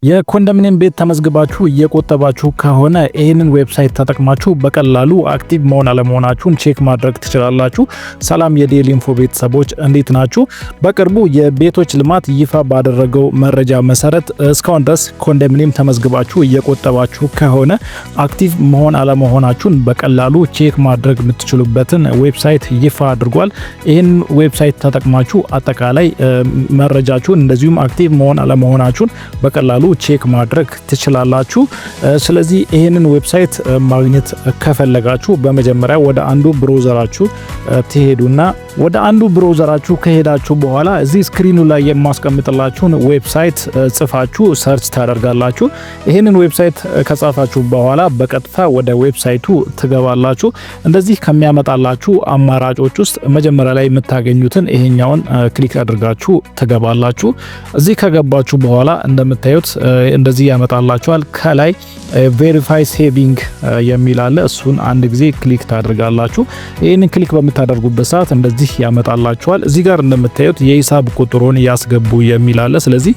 የኮንዶሚኒየም ቤት ተመዝግባችሁ እየቆጠባችሁ ከሆነ ይህንን ዌብሳይት ተጠቅማችሁ በቀላሉ አክቲቭ መሆን አለመሆናችሁን ቼክ ማድረግ ትችላላችሁ። ሰላም የዴሊ ኢንፎ ቤተሰቦች እንዴት ናችሁ? በቅርቡ የቤቶች ልማት ይፋ ባደረገው መረጃ መሰረት እስካሁን ድረስ ኮንዶሚኒየም ተመዝግባችሁ እየቆጠባችሁ ከሆነ አክቲቭ መሆን አለመሆናችሁን በቀላሉ ቼክ ማድረግ የምትችሉበትን ዌብሳይት ይፋ አድርጓል። ይህን ዌብሳይት ተጠቅማችሁ አጠቃላይ መረጃችሁን እንደዚሁም አክቲቭ መሆን አለመሆናችሁን በቀላሉ ቼክ ማድረግ ትችላላችሁ። ስለዚህ ይሄንን ዌብሳይት ማግኘት ከፈለጋችሁ በመጀመሪያ ወደ አንዱ ብራውዘራችሁ ትሄዱና ወደ አንዱ ብራውዘራችሁ ከሄዳችሁ በኋላ እዚህ ስክሪኑ ላይ የማስቀምጥላችሁን ዌብሳይት ጽፋችሁ ሰርች ታደርጋላችሁ። ይሄንን ዌብሳይት ከጻፋችሁ በኋላ በቀጥታ ወደ ዌብሳይቱ ትገባላችሁ። እንደዚህ ከሚያመጣላችሁ አማራጮች ውስጥ መጀመሪያ ላይ የምታገኙትን ይሄኛውን ክሊክ አድርጋችሁ ትገባላችሁ። እዚህ ከገባችሁ በኋላ እንደምታዩት እንደዚህ ያመጣላችኋል። ከላይ ቬሪፋይ ሴቪንግ የሚል አለ። እሱን አንድ ጊዜ ክሊክ ታደርጋላችሁ። ይሄንን ክሊክ በምታደርጉበት ሰዓት እንደዚህ ያመጣላችኋል። እዚህ ጋር እንደምታዩት የሂሳብ ቁጥሩን ያስገቡ የሚል አለ። ስለዚህ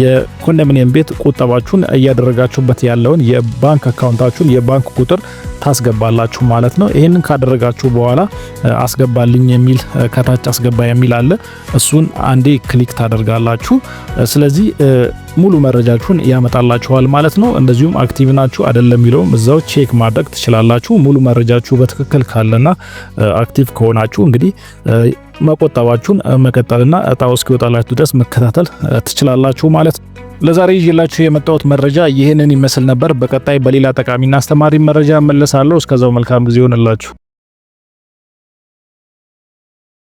የኮንዶሚኒየም ቤት ቁጠባችሁን እያደረጋችሁበት ያለውን የባንክ አካውንታችሁን የባንክ ቁጥር ታስገባላችሁ ማለት ነው። ይሄንን ካደረጋችሁ በኋላ አስገባልኝ የሚል ከታች አስገባ የሚል አለ። እሱን አንዴ ክሊክ ታደርጋላችሁ። ስለዚህ ሙሉ መረጃችሁን ያመጣላችኋል ማለት ነው። እንደዚሁም አክቲቭ ናችሁ አይደለም የሚለውም እዛው ቼክ ማድረግ ትችላላችሁ። ሙሉ መረጃችሁ በትክክል ካለና አክቲቭ ከሆናችሁ እንግዲህ መቆጠባችሁን መቀጠልና እጣው እስኪወጣላችሁ ድረስ መከታተል ትችላላችሁ ማለት ነው። ለዛሬ ይዤላችሁ የመጣሁት መረጃ ይህንን ይመስል ነበር። በቀጣይ በሌላ ጠቃሚና አስተማሪ መረጃ እመለሳለሁ። እስከዛው መልካም ጊዜ ይሆንላችሁ።